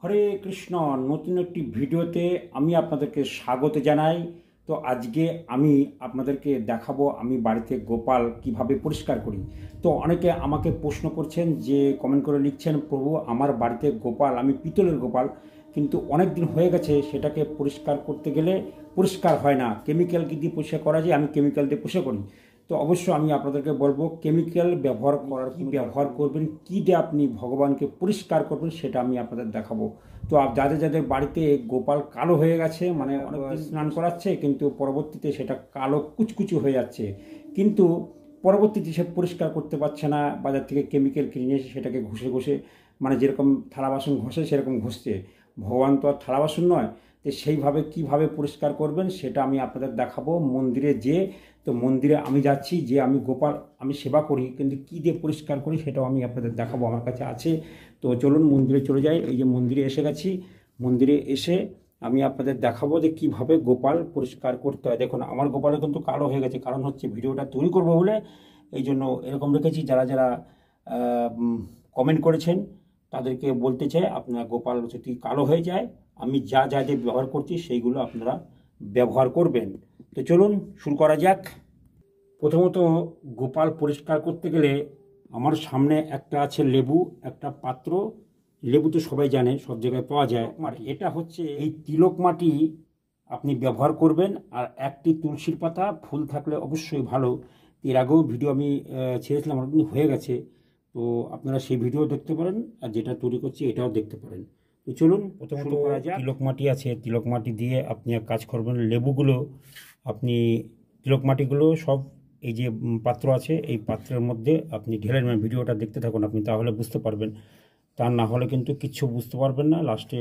হরে কৃষ্ণ। নতুন একটি ভিডিওতে আমি আপনাদেরকে স্বাগত জানাই। তো আজকে আমি আপনাদেরকে দেখাবো আমি বাড়িতে গোপাল কিভাবে পরিষ্কার করি। তো অনেকে আমাকে প্রশ্ন করছেন, যে কমেন্ট করে লিখছেন, প্রভু আমার বাড়িতে গোপাল, আমি পিতলের গোপাল, কিন্তু অনেক দিন হয়ে গেছে, সেটাকে পরিষ্কার করতে গেলে পরিষ্কার হয় না। কেমিক্যাল কি দিয়ে পরিষ্কার করা যায়? আমি কেমিক্যাল দিয়ে পরিষ্কার করি। তো অবশ্যই আমি আপনাদেরকে বলবো কেমিক্যাল ব্যবহার করার, কি ব্যবহার করবেন, কী দিয়ে আপনি ভগবানকে পরিষ্কার করবেন, সেটা আমি আপনাদের দেখাবো। তো যাদের যাদের বাড়িতে গোপাল কালো হয়ে গেছে, মানে অনেক স্নান করাচ্ছে কিন্তু পরবর্তীতে সেটা কালো কুচকুচি হয়ে যাচ্ছে, কিন্তু পরবর্তীতে সে পরিষ্কার করতে পারছে না, বাজার থেকে কেমিক্যাল কিনে এসে সেটাকে ঘষে ঘষে, মানে যেরকম থালা বাসন ঘষে সেরকম ঘষছে। ভগবান তো আর থালা বাসন নয়। তো সেইভাবে কিভাবে পরিষ্কার করবেন সেটা আমি আপনাদের দেখাবো মন্দিরে যেয়ে। তো মন্দিরে আমি যাচ্ছি, যে আমি গোপাল আমি সেবা করি, কিন্তু কী দিয়ে পরিষ্কার করি সেটাও আমি আপনাদের দেখাবো, আমার কাছে আছে। তো চলুন মন্দিরে চলে যাই। এই যে মন্দিরে এসে গেছি, মন্দিরে এসে আমি আপনাদের দেখাবো যে কীভাবে গোপাল পরিষ্কার করতে হয়। দেখুন আমার গোপালে কিন্তু কালো হয়ে গেছে, কারণ হচ্ছে ভিডিওটা তৈরি করবো বলে এই জন্য এরকম রেখেছি। যারা যারা কমেন্ট করেছেন তাদেরকে বলতে চাই, আপনার গোপাল যদি কালো হয়ে যায়, আমি যা যা যে ব্যবহার করছি সেইগুলো আপনারা ব্যবহার করবেন। তো চলুন শুরু করা যাক। প্রথমত গোপাল পরিষ্কার করতে গেলে আমার সামনে একটা আছে লেবু, একটা পাত্র। লেবু তো সবাই জানে, সব জায়গায় পাওয়া যায়। আর এটা হচ্ছে এই তিলক মাটি আপনি ব্যবহার করবেন, আর একটি তুলসীর পাতা, ফুল থাকলে অবশ্যই ভালো। এর আগেও ভিডিও আমি ছেড়েছিলাম, অনেকদিন হয়ে গেছে, তো আপনারা সেই ভিডিও দেখতে পারেন, আর যেটা তৈরি করছি এটাও দেখতে পারেন। তো চলুন প্রথমত তিলক মাটি আছে, তিলক মাটি দিয়ে আপনি এক কাজ করবেন। লেবুগুলো আপনি, তিলক মাটিগুলো সব এই যে পাত্র আছে, এই পাত্রের মধ্যে আপনি ঢেলে নেবেন। ভিডিওটা দেখতে থাকুন আপনি, তাহলে বুঝতে পারবেন। তা না হলে কিন্তু কিচ্ছু বুঝতে পারবেন না, লাস্টে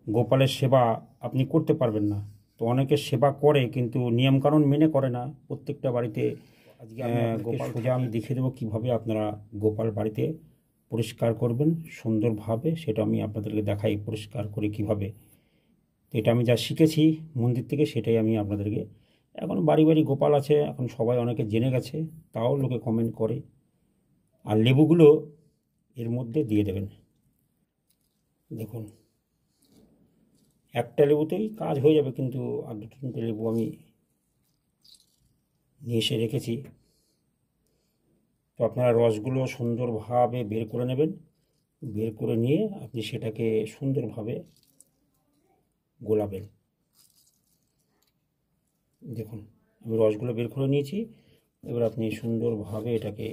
গোপালের সেবা আপনি করতে পারবেন না। তো অনেকে সেবা করে কিন্তু নিয়মকানুন মেনে করে না প্রত্যেকটা বাড়িতে। আজকে গোপাল সোজা আমি দেখিয়ে দেবো কীভাবে আপনারা গোপাল বাড়িতে পরিষ্কার করবেন সুন্দরভাবে, সেটা আমি আপনাদেরকে দেখাই পরিষ্কার করে কীভাবে। তো এটা আমি যা শিখেছি মন্দির থেকে, সেটাই আমি আপনাদেরকে। এখন বাড়ি বাড়ি গোপাল আছে, এখন সবাই অনেকে জেনে গেছে, তাও লোকে কমেন্ট করে। আর লেবুগুলো এর মধ্যে দিয়ে দেবেন। দেখুন একটা লেবুতেই কাজ হয়ে যাবে, কিন্তু আর দুটো তিনটে লেবু আমি নিয়ে এসে রেখেছি। তো আপনারা রসগুলো সুন্দরভাবে বের করে নেবেন। বের করে নিয়ে আপনি সেটাকে সুন্দরভাবে গোলাবেন। দেখুন আমি রসগুলো বের করে নিয়েছি, এবার আপনি সুন্দরভাবে এটাকে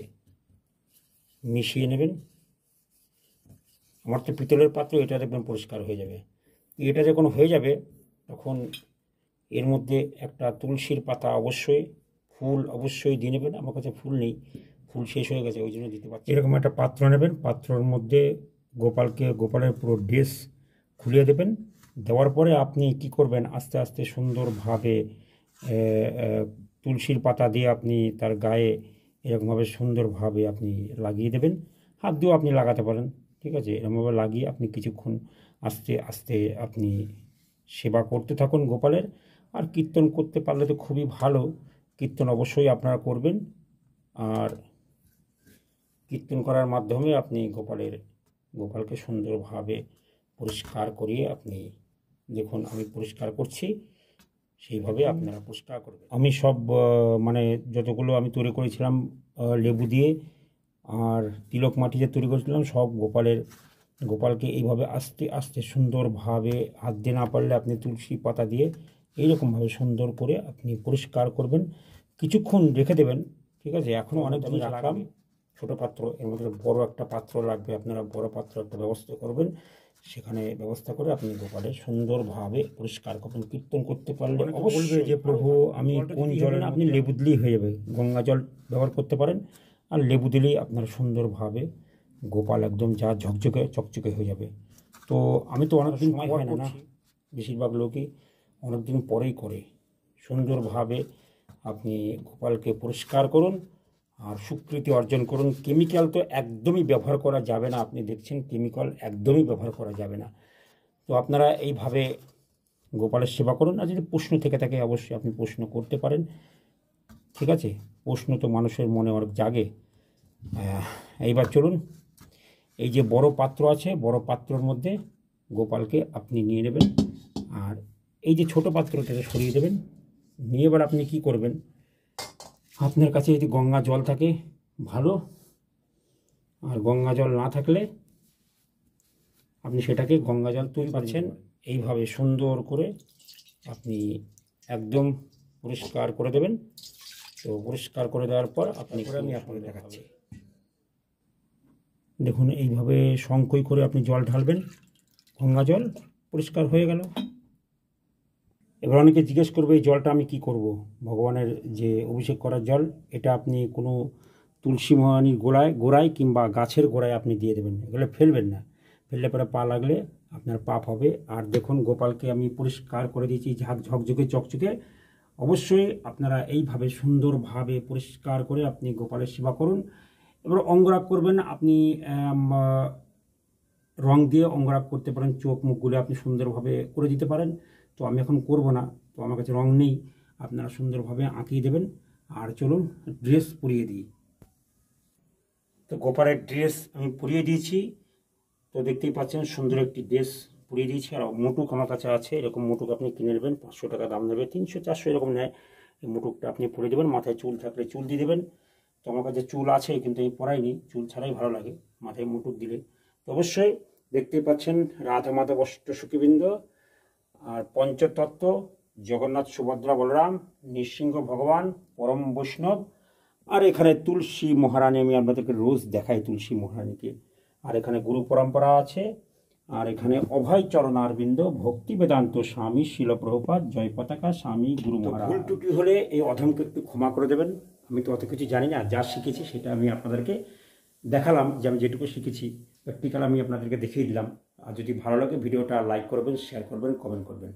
মিশিয়ে নেবেন। আমার তো পিতলের পাত্র, এটা দেখবেন পরিষ্কার হয়ে যাবে। এটা যখন হয়ে যাবে তখন এর মধ্যে একটা তুলসীর পাতা অবশ্যই, ফুল অবশ্যই দিয়ে নেবেন। আমার কাছে ফুল নেই, ফুল শেষ হয়ে গেছে, ওই জন্য দিতে পারছি। এরকম একটা পাত্র নেবেন, পাত্রর মধ্যে গোপালের পুরো ড্রেস খুলিয়ে দেবেন। দেওয়ার পরে আপনি কি করবেন, আস্তে আস্তে সুন্দরভাবে তুলসীর পাতা দিয়ে আপনি তার গায়ে এরকমভাবে সুন্দরভাবে আপনি লাগিয়ে দেবেন। হাত দিয়েও আপনি লাগাতে পারেন, ঠিক আছে। এরকমভাবে লাগিয়ে আপনি কিছুক্ষণ আস্তে আস্তে আপনি সেবা করতে থাকুন গোপালের। আর কীর্তন করতে পারলে তো খুবই ভালো, কীর্তন অবশ্যই আপনারা করবেন। আর কীর্তন করার মাধ্যমে আপনি গোপালকে সুন্দরভাবে পরিষ্কার করিয়ে আপনি, দেখুন আমি পরিষ্কার করছি, সেইভাবে আপনারা পরিষ্কার করবেন। আমি সব মানে যতগুলো আমি তৈরি করেছিলাম লেবু দিয়ে আর তিলক মাটি দিয়ে তৈরি করেছিলাম, সব গোপালকে এইভাবে আস্তে আস্তে সুন্দরভাবে, হাত দিয়ে না পারলে আপনি তুলসী পাতা দিয়ে এইরকমভাবে সুন্দর করে আপনি পরিষ্কার করবেন। কিছুক্ষণ রেখে দেবেন, ঠিক আছে। এখনও অনেক দিন রাখলাম ছোটো পাত্র, এর মধ্যে বড় একটা পাত্র লাগবে, আপনারা বড় পাত্র একটা ব্যবস্থা করবেন। সেখানে ব্যবস্থা করে আপনি গোপালে সুন্দরভাবে পরিষ্কার করবেন। কীর্তন করতে পারলে অবশ্যই, যে প্রভু আমি কোন জলে, আপনি লেবু দিলেই হয়ে যাবে, গঙ্গা জল ব্যবহার করতে পারেন। আর লেবু দিলেই আপনার সুন্দরভাবে গোপাল একদম যা ঝকঝকে চকচকে হয়ে যাবে। তো আমি তো অনেক দিন সময় হয় না, বেশিরভাগ লোকই অনেক দিন পরেই করে। সুন্দরভাবে আপনি গোপালকে পরিষ্কার করুন আর স্বীকৃতি অর্জন করুন। কেমিক্যাল তো একদমই ব্যবহার করা যাবে না, আপনি দেখছেন কেমিক্যাল একদমই ব্যবহার করা যাবে না। তো আপনারা এইভাবে গোপালের সেবা করুন। আর যদি প্রশ্ন থেকে থাকে অবশ্যই আপনি প্রশ্ন করতে পারেন, ঠিক আছে। প্রশ্ন তো মানুষের মনে অনেক জাগে। এইবার চলুন, এই যে বড় পাত্র আছে, বড় পাত্রর মধ্যে গোপালকে আপনি নিয়ে নেবেন, আর এই যে ছোটো পাত্রটাকে সরিয়ে দেবেন। নিয়ে এবার আপনি কি করবেন, আপনার কাছে যদি গঙ্গা জল থাকে ভালো, আর গঙ্গা জল না থাকলে আপনি সেটাকে গঙ্গা জল তৈরি পাচ্ছেন। এইভাবে সুন্দর করে আপনি একদম পরিষ্কার করে দেবেন। তো পরিষ্কার করে দেওয়ার পর আপনি আমি আপনাকে দেখাচ্ছি, দেখুন এইভাবে সংকোই করে আপনি জল ঢালবেন, গঙ্গা জল পরিষ্কার হয়ে গেল। এবার অনেকে জিজ্ঞেস করবে এই জলটা আমি কি করব, ভগবানের যে অভিষেক করার জল, এটা আপনি কোনো তুলসী মহারানীর গোড়ায় কিংবা গাছের গোড়ায় আপনি দিয়ে দেবেন, এগুলো ফেলবেন না, ফেললে পরে পা লাগলে আপনার পাপ হবে। আর দেখুন গোপালকে আমি পরিষ্কার করে দিয়েছি ঝকঝকে চকচকে। অবশ্যই আপনারা এইভাবে সুন্দরভাবে পরিষ্কার করে আপনি গোপালের সেবা করুন। এবার অঙ্গরাগ করবেন, আপনি রং দিয়ে অঙ্গরাগ করতে পারেন, চোখ মুখগুলো আপনি সুন্দরভাবে করে দিতে পারেন। তো আমি এখন করব না, তো আমার কাছে রং নেই, আপনারা সুন্দরভাবে আঁকিয়ে দেবেন। আর চলুন ড্রেস পরিয়ে দিই। তো গোপালের ড্রেস আমি পরিয়ে দিয়েছি, তো দেখতেই পাচ্ছেন সুন্দর একটি ড্রেস পরিয়ে দিয়েছি। আর মুটুক আমার কাছে আছে, এরকম মুটুক আপনি কিনে নেবেন, 500 টাকা দাম নেবে, 300-400 এরকম নেয়। এই মুটুকটা আপনি পরে দেবেন, মাথায় চুল থাকলে চুল দিয়ে দেবেন। তো আমার কাছে চুল আছে কিন্তু আমি পরাইনি, চুল ছাড়াই ভালো লাগে মাথায় মুটুক দিলে। তো অবশ্যই দেখতেই পাচ্ছেন রাধা মাধব অষ্টসখীবৃন্দ, আর পঞ্চতত্ত্ব, জগন্নাথ সুভদ্রা বলরাম, নৃসিংহ ভগবান, পরম বৈষ্ণব, আর এখানে তুলসী মহারানী, আমি আপনাদেরকে রোজ দেখাই তুলসী মহারানীকে। আর এখানে গুরু পরম্পরা আছে, আর এখানে অভয় চরণারবিন্দ, ভক্তি বেদান্ত স্বামী শিল প্রভুপাদ, জয় পতাকা স্বামী গুরু মহারাজ। ভুল ত্রুটি হলে এই অধমকে একটু ক্ষমা করে দেবেন, আমি তো অত কিছু জানি না, যা শিখেছি সেটা আমি আপনাদেরকে দেখালাম, যে আমি যেটুকু শিখেছি প্র্যাকটিক্যাল আমি আপনাদেরকে দেখিয়ে দিলাম। আর যদি ভালো লাগে ভিডিওটা লাইক করবেন, শেয়ার করবেন, কমেন্ট করবেন।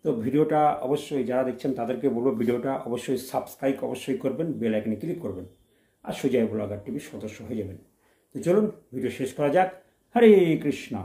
তো ভিডিওটা অবশ্যই যারা দেখছেন তাদেরকে বলবো ভিডিওটা অবশ্যই সাবস্ক্রাইব অবশ্যই করবেন, বেল আইকনে ক্লিক করবেন, আর সুজয় ব্লগার টিভির সদস্য হয়ে যাবেন। তো চলুন ভিডিও শেষ করা যাক। হরে কৃষ্ণ।